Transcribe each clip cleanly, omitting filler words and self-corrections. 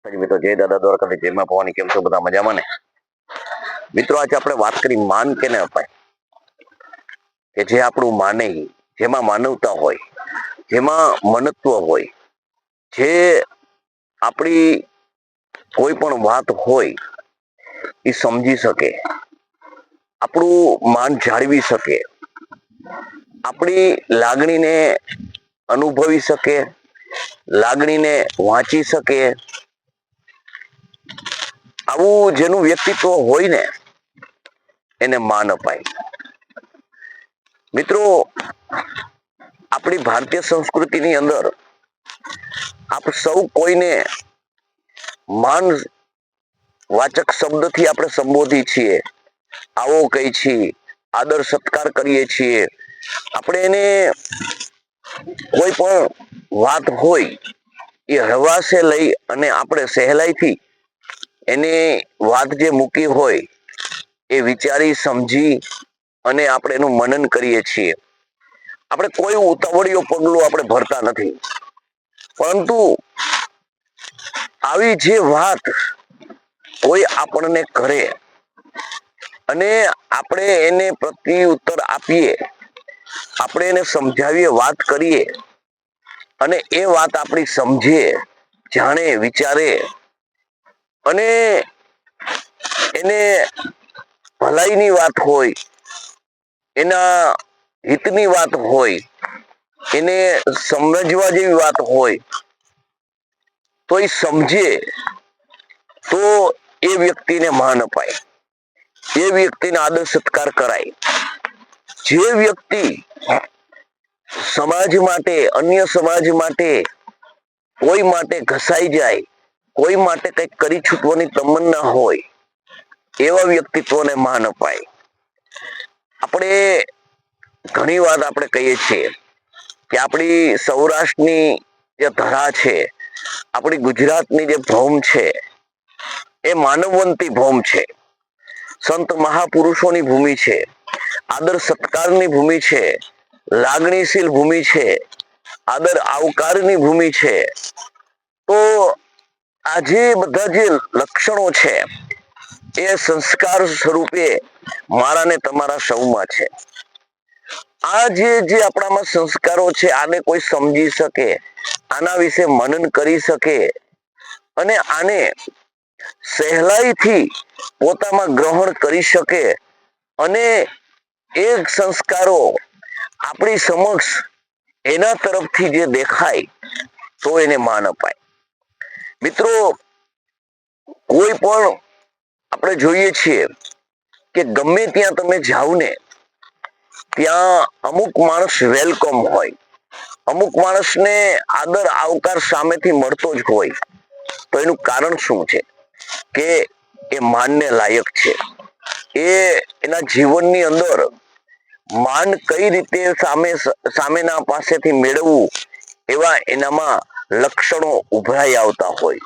માતાજી મિત્રો, જય દાદા દ્વારકાથી, જય માં ભવાની. કેમ છો બધા? મજામાં ને મિત્રો? આજે આપણે વાત કરી માન કેને અપાય, કે જે આપણું માને, જેમાં માનવતા હોય, જેમાં મનત્વ હોય, જે આપણી કોઈ પણ વાત હોય એ સમજી શકે, આપણું માન જાળવી શકે, આપણી લાગણીને અનુભવી શકે, લાગણીને વાંચી શકે, આવું જેનું વ્યક્તિત્વ હોય ને એને માન અપાય. મિત્રો, આપણી ભારતીય સંસ્કૃતિની અંદર આપ સૌ કોઈને માન વાચક શબ્દથી આપણે સંબોધી છીએ, આવો કહી છીએ, આદર સત્કાર કરીએ છીએ. આપણે એને કોઈ પણ વાત હોય એ હળવાશે લઈ અને આપણે સહેલાઈથી એની વાત જે મૂકી હોય એ વિચારી સમજી અને આપણે એનું મનન કરીએ છીએ. આપણે કોઈ ઉતાવળિયો પગલું આપણે ભરતા નથી, પરંતુ આવી જે વાત કોઈ આપણને કરે અને આપણે એને પ્રત્યુત્તર આપીએ, આપણે એને સમજાવીએ, વાત કરીએ અને એ વાત આપણી સમજે, જાણે, વિચારે અને એને ભલાઈની વાત હોય, એના હિતની વાત હોય, એને સમજવા જેવી વાત હોય તો એ સમજે તો એ વ્યક્તિને માન અપાય, એ વ્યક્તિને આદર સત્કાર કરાય. જે વ્યક્તિ સમાજ માટે, અન્ય સમાજ માટે, કોઈ માટે ઘસાઈ જાય, કોઈ માટે કંઈક કરી છૂટવાની તમન્ના હોય, એવા વ્યક્તિત્વને માન અપાય. આપણે ઘણી વાત આપણે કહીએ છીએ કે આપણી સૌરાષ્ટ્રની જે ધરા છે, આપણી ગુજરાતની જે ભૂમ છે એ માનવવંતી ભૂમ છે, સંત મહાપુરુષોની ભૂમિ છે, આદર સત્કારની ભૂમિ છે, લાગણીશીલ ભૂમિ છે, આદર આવકારની ભૂમિ છે. તો આ જે બધા જે લક્ષણો છે એ સંસ્કાર સ્વરૂપે મારા ને તમારા સૌમાં છે. આ જે આપણામાં સંસ્કારો છે, આને કોઈ સમજી શકે, આના વિશે મનન કરી શકે અને આને સહેલાઈથી પોતામાં ગ્રહણ કરી શકે અને એ સંસ્કારો આપણી સમક્ષ એના તરફથી જે દેખાય તો એને માન અપાય. મિત્રો, કોઈ પણ આપણે જોઈએ છીએ કે ગમે ત્યાં તમે જાઓ ને ત્યાં અમુક માણસ વેલકમ હોય, અમુક માણસને આદર આવકાર સામેથી મળતો જ હોય. તો એનું કારણ શું છે? કે એ માનને લાયક છે. એ એના જીવનની અંદર માન કઈ રીતે સામેના પાસેથી મેળવવું એવા એનામાં લક્ષણો ઉભરાઈ આવતા હોય.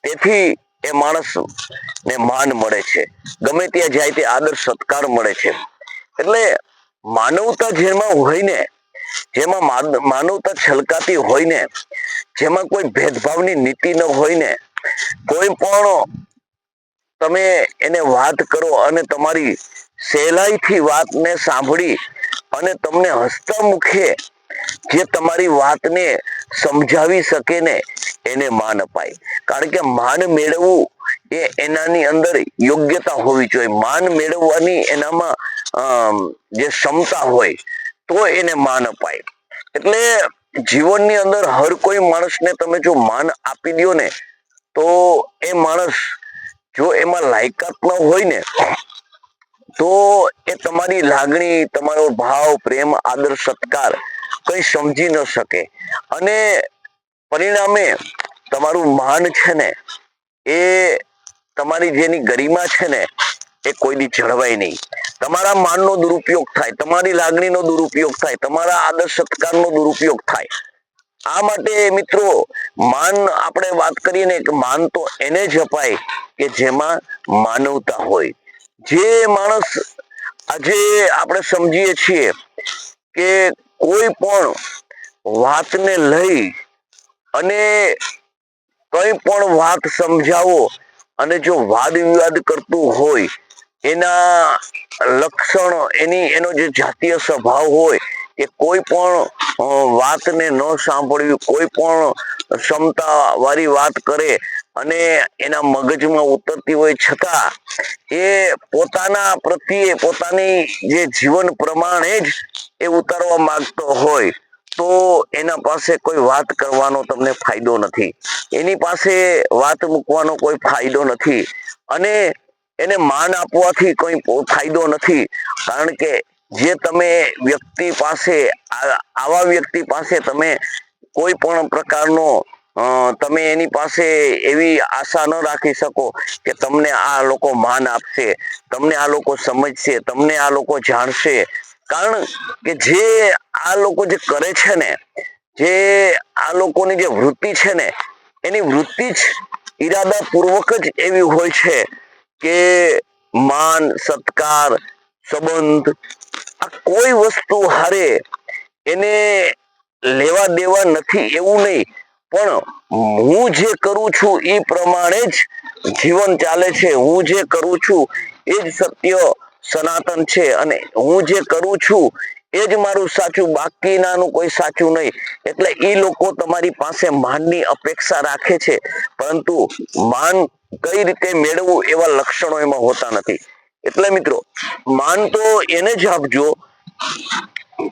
તેથી એ માણસને માન મળે છે, ગમે ત્યાં જાય તે આદર સત્કાર મળે છે. એટલે માનવતા જેમાં હોય ને, જેમાં માનવતા છલકાતી હોય ને, જેમાં કોઈ ભેદભાવની નીતિ ન હોય ને, કોઈ પણ તમે એને વાત કરો અને તમારી સહેલાઈથી વાતને સાંભળી અને તમને હસતા મુખે જે તમારી વાતને સમજાવી શકે ને એને માન અપાય. કારણ કે માન મેળવવું એ એનાની અંદર યોગ્યતા હોવી જોઈએ. માન મેળવવાની એનામાં જે ક્ષમતા હોય તો એને માન અપાય. એટલે જીવનની અંદર હર કોઈ માણસને તમે જો માન આપી દો ને તો એ માણસ જો એમાં લાયકાત ન હોય ને તો એ તમારી લાગણી, તમારો ભાવ, પ્રેમ, આદર, સત્કાર કઈ સમજી ન શકે અને પરિણામે તમારું માન છે ને એ તમારી જેની ગરિમા છે ને એ કોઈ દી જળવાય નહીં. તમારા માનનો દુરુપયોગ થાય, તમારી લાગણીનો દુરુપયોગ થાય, તમારા આદર સત્કારનો દુરુપયોગ થાય. આ માટે મિત્રો, માન આપણે વાત કરીએ ને કે માન તો એને જ અપાય કે જેમાં માનવતા હોય. જે માણસ આજે આપણે સમજીએ છીએ કે કોઈ પણ વાતને લઈ અને કઈ પણ વાત સમજાવો અને જો વાદ વિવાદ કરતું હોય, એના લક્ષણ એનો જે જાતીય સ્વભાવ હોય કે કોઈ પણ વાતને ન સાંભળવી, કોઈ પણ ક્ષમતા વાળી વાત કરે અને એના મગજમાં ઉતરતી હોય છતાં એ પોતાના પ્રત્યે પોતાની જે જીવન પ્રમાણે જ એ ઉતારવા માંગતો હોય, તો એના પાસે કોઈ વાત કરવાનો તમને ફાયદો નથી, એની પાસે વાત મૂકવાનો કોઈ ફાયદો નથી અને એને માન આપવાથી કોઈ ફાયદો નથી. કારણ કે જે તમે વ્યક્તિ પાસે આવા વ્યક્તિ પાસે તમે કોઈ પણ પ્રકારનો તમે એની પાસે એવી આશા ન રાખી શકો કે તમને આ લોકો માન આપશે, તમને આ લોકો સમજશે, તમને આ લોકો જાણશે. કારણ કે જે આ લોકો જે કરે છે ને, જે આ લોકોની જે વૃત્તિ છે ને, એની વૃત્તિ જ ઈરાદાપૂર્વક જ એવી હોય છે કે માન, સત્કાર, સંબંધ, આ કોઈ વસ્તુ હારે એને લેવા દેવા નથી એવું નહીં, પણ હું જે કરું છું એ પ્રમાણે જ જીવન ચાલે છે. હું જે કરું છું એ જ સત્ય સનાતન છે અને હું જે કરું છું એ જ મારું સાચું, બાકીનાનું કોઈ સાચું નહીં. એટલે એ લોકો તમારી પાસે માનની અપેક્ષા રાખે છે, પરંતુ માન કઈ રીતે મેળવવું એવા લક્ષણો એમાં હોતા નથી. એટલે મિત્રો, માન તો એને જ આપજો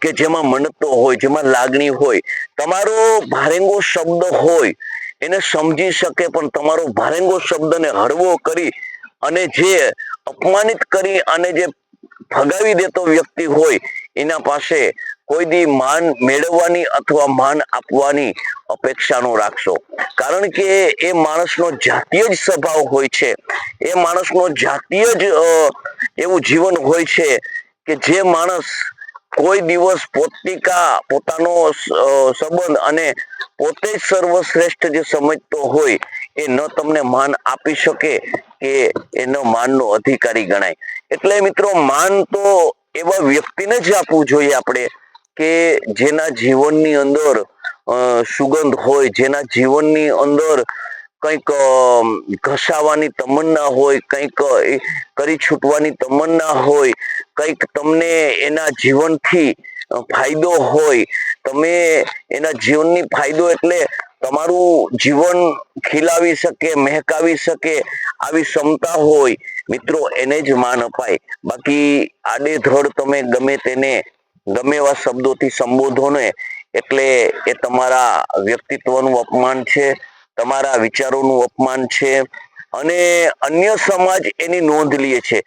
કે જેમાં મનતો હોય, જેમાં લાગણી હોય. તમારો ભારેંગો શબ્દ હોય એને સમજી શકે, પણ તમારો ભારેંગો શબ્દને હળવો કરી અને જે અપમાનિત કરી અને જે ફગાવી દેતો વ્યક્તિ હોય, એના પાસે કોઈ દી માન મેળવવાની અથવા માન આપવાની અપેક્ષા ન રાખશો. કારણ કે એ માણસનો જાતીય જ સ્વભાવ હોય છે, એ માણસનો જાતીય જ એવું જીવન હોય છે કે જે માણસ કોઈ દિવસ પોતાનો સંબંધ અને પોતે જ સર્વશ્રેષ્ઠ જે સમજતો હોય, એ ન તમને માન આપી શકે કે એનો માનનો અધિકારી ગણાય. એટલે મિત્રો, માન તો એવા વ્યક્તિને જ આપવું જોઈએ આપણે કે જેના જીવનની અંદર સુગંધ હોય, જેના જીવનની અંદર કંઈક ઘસાવાની તમન્ના હોય, કંઈક કરી છૂટવાની તમન્ના હોય, કંઈક તમને એના જીવનથી ફાયદો હોય. તમે એના જીવનની ફાયદો એટલે તમારું જીવન ખીલાવી શકે, મહેકાવી શકે આવી ક્ષમતા હોય, મિત્રો એને જ માન અપાય. બાકી આડેધડ તમે ગમે તેને ગમે એવા શબ્દોથી સંબોધો ને, એટલે એ તમારા વ્યક્તિત્વનું અપમાન છે, તમારા વિચારોનું અપમાન છે અને અન્ય સમાજ એની નોંધ લે છે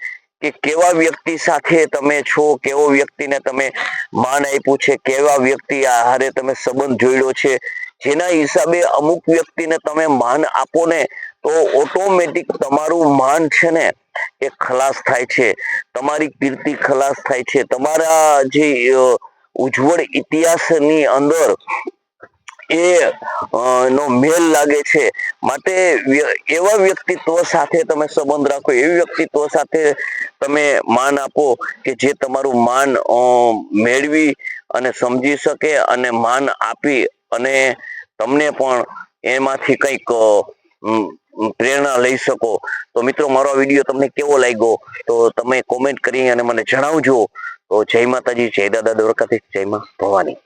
કે કેવા વ્યક્તિ સાથે તમે છો, કેવો વ્યક્તિને તમે માન આપ્યું છે, કેવા વ્યક્તિ હારે તમે સંબંધ જોડ્યો છે. જેના હિસાબે અમુક વ્યક્તિને તમે માન આપો ને, તો ઓટોમેટિક તમારું માન છે ને એ ખલાસ થાય છે, તમારી કીર્તિ ખલાસ થાય છે, તમારા જે ઉજ્જવળ ઇતિહાસની અંદર નો મેલ લાગે છે. માટે એવા વ્યક્તિત્વ સાથે તમે સંબંધ રાખો, એવી વ્યક્તિત્વ સાથે તમે માન આપો કે જે તમારું માન મેળવી અને સમજી શકે અને માન આપી અને તમને પણ એમાંથી કંઈક પ્રેરણા લઈ શકો. તો મિત્રો, મારો વિડીયો તમને કેવો લાગ્યો તો તમે કોમેન્ટ કરી અને મને જણાવજો. તો જય માતાજી, જય દાદા દ્વારકાધીશ, જય માં ભવાની.